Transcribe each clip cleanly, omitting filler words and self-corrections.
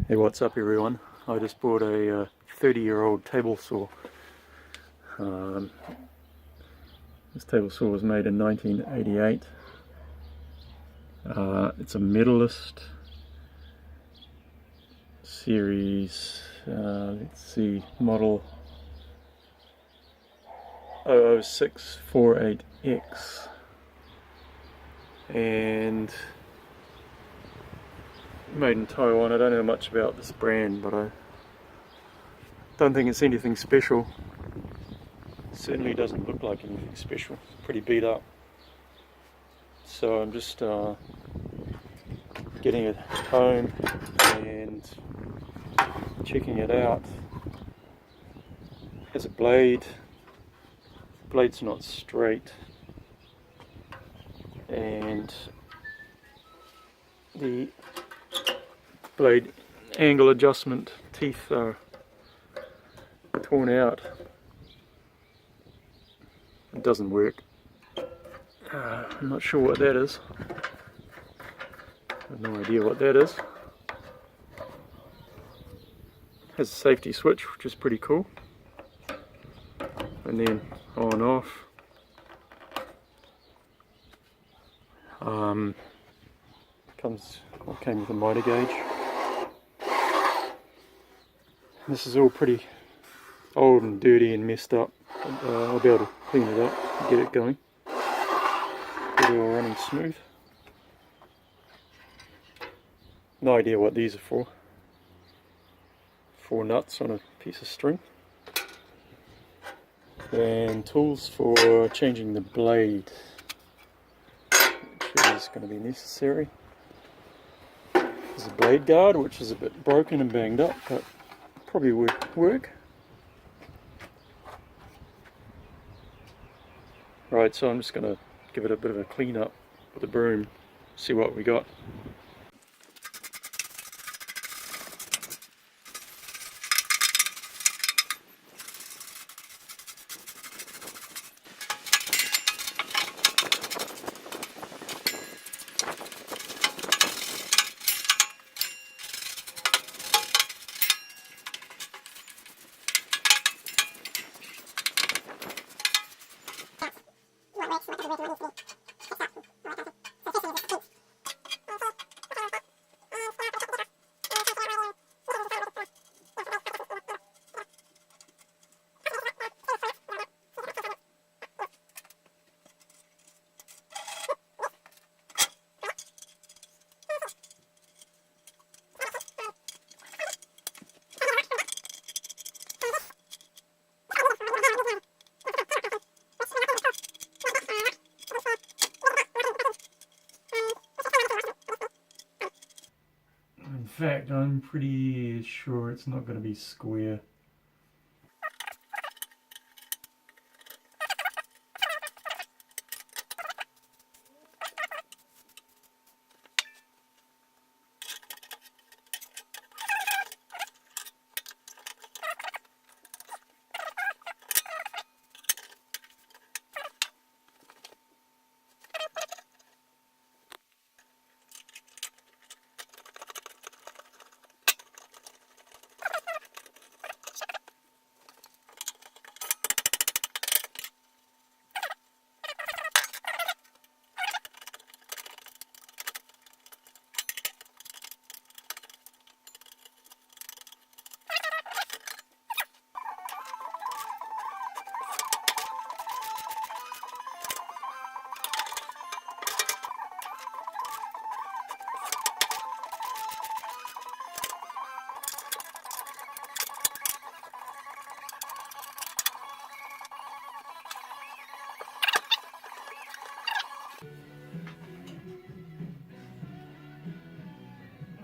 Hey, what's up everyone? I just bought a 30-year-old table saw. This table saw was made in 1988. It's a Medalist series, let's see, model 00648X, and made in Taiwan. I don't know much about this brand, but I don't think it's anything special. It certainly doesn't look like anything special. It's pretty beat up. So I'm just getting it home and checking it out. It has a blade. Blade's not straight, and the blade angle adjustment teeth are torn out. It doesn't work. I'm not sure what that is. I have no idea what that is. Has a safety switch, which is pretty cool, and then on off. Came with a miter gauge. This is all pretty old and dirty and messed up. I'll be able to clean it up and get it going. Get it all running smooth. No idea what these are for. 4 nuts on a piece of string. And tools for changing the blade, which is going to be necessary. There's a blade guard, which is a bit broken and banged up, but probably would work. Right, so I'm just going to give it a bit of a clean up with a broom, see what we got. In fact, I'm pretty sure it's not going to be square.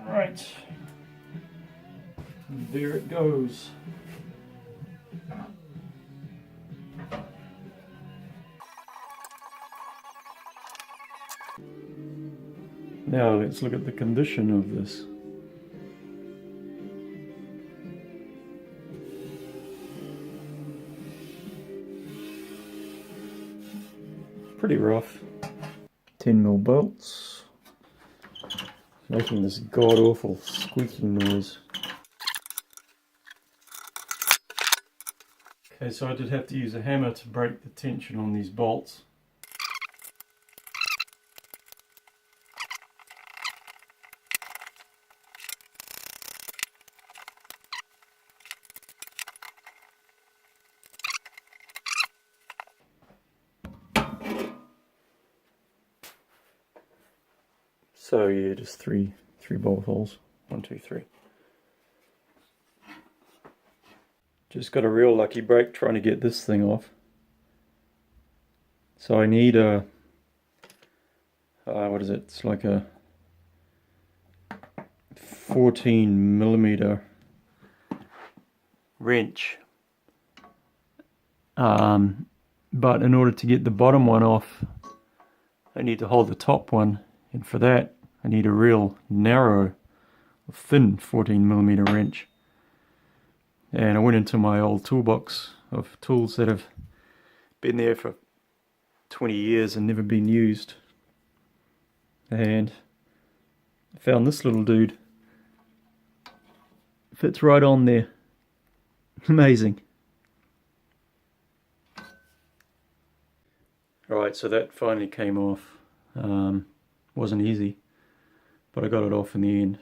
Right, and there it goes. Now let's look at the condition of this. Pretty rough. 10mm bolts, making this god-awful squeaking noise. Okay, so I did have to use a hammer to break the tension on these bolts. So yeah, just three bolt holes. 1, 2, 3. Just got a real lucky break trying to get this thing off. So I need a what is it? It's like a 14mm wrench. But in order to get the bottom one off, I need to hold the top one, and for that I need a real narrow, thin 14mm wrench. And I went into my old toolbox of tools that have been there for 20 years and never been used, and I found this little dude. Fits right on there. Amazing. Alright, so that finally came off. Wasn't easy, but I got it off in the end.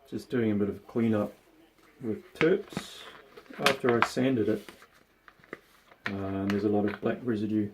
Just doing a bit of cleanup with turps after I sanded it. There's a lot of black residue.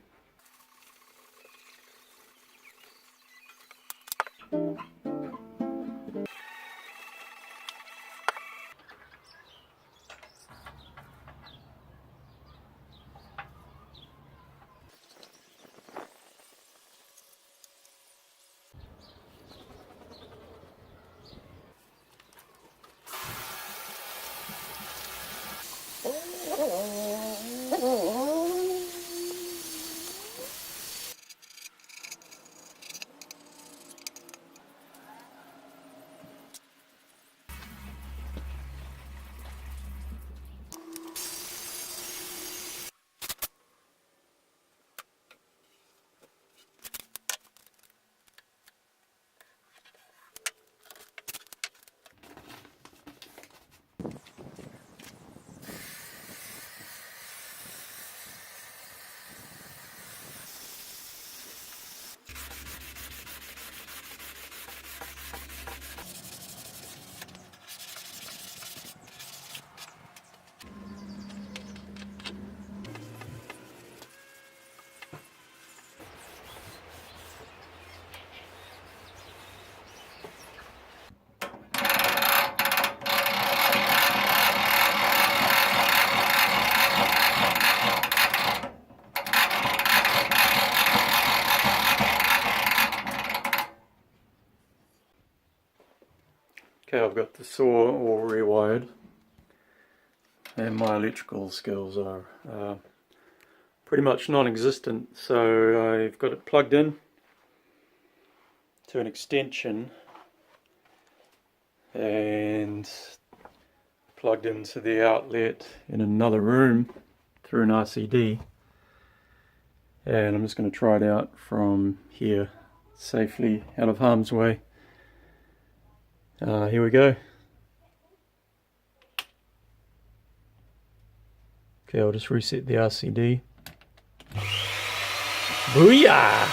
Okay, I've got the saw all rewired, and my electrical skills are pretty much non-existent, so I've got it plugged in to an extension and plugged into the outlet in another room through an RCD, and I'm just going to try it out from here safely out of harm's way. Here we go. Okay, I'll just reset the RCD. Booyah!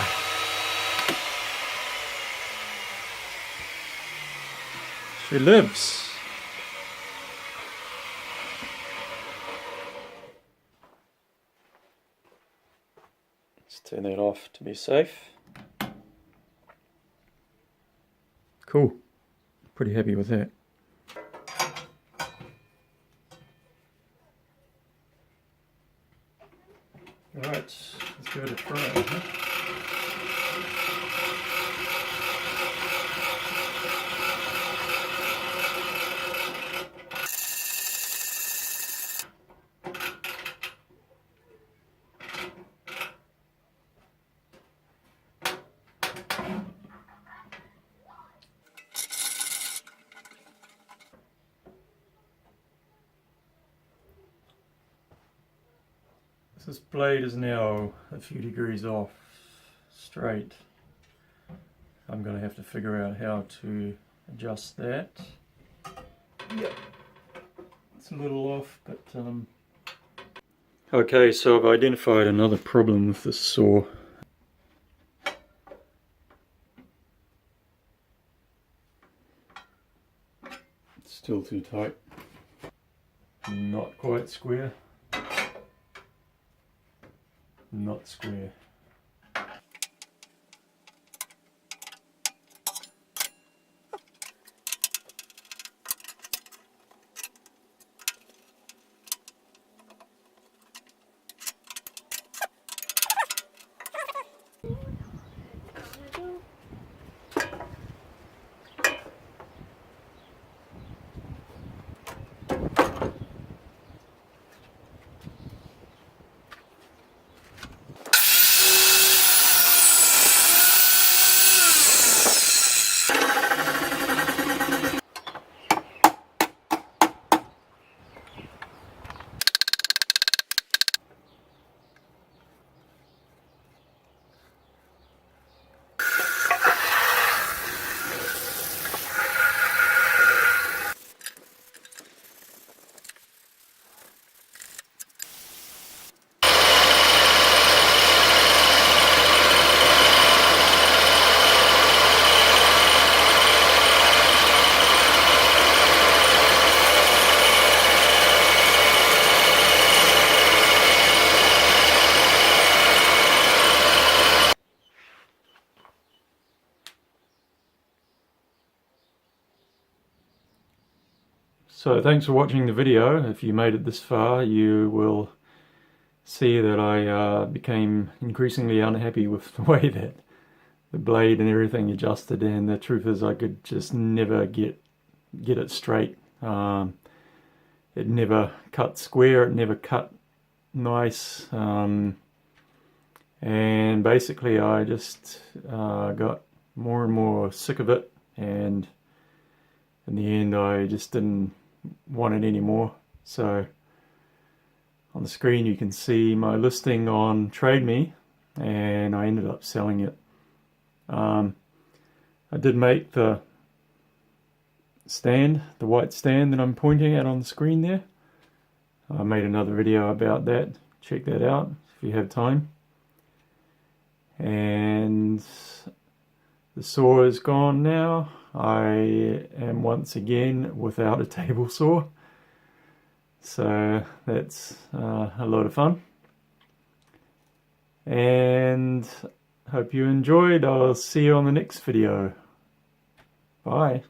She lives. Let's turn that off to be safe. Cool. Pretty happy with that. Alright, let's give it a try. This blade is now a few degrees off straight. I'm going to have to figure out how to adjust that. Yep, it's a little off, but okay, so I've identified another problem with this saw. It's still too tight. Not quite square. Not square. So thanks for watching the video. If you made it this far, you will see that I became increasingly unhappy with the way that the blade and everything adjusted, and the truth is I could just never get it straight. It never cut square, it never cut nice, and basically I just got more and more sick of it, and in the end I just didn't want it anymore. So on the screen you can see my listing on Trade Me, and I ended up selling it. I did make the stand, the white stand that I'm pointing at on the screen there. I made another video about that. Check that out if you have time. And the saw is gone now. I am once again without a table saw. So that's a lot of fun. And hope you enjoyed. I'll see you on the next video. Bye.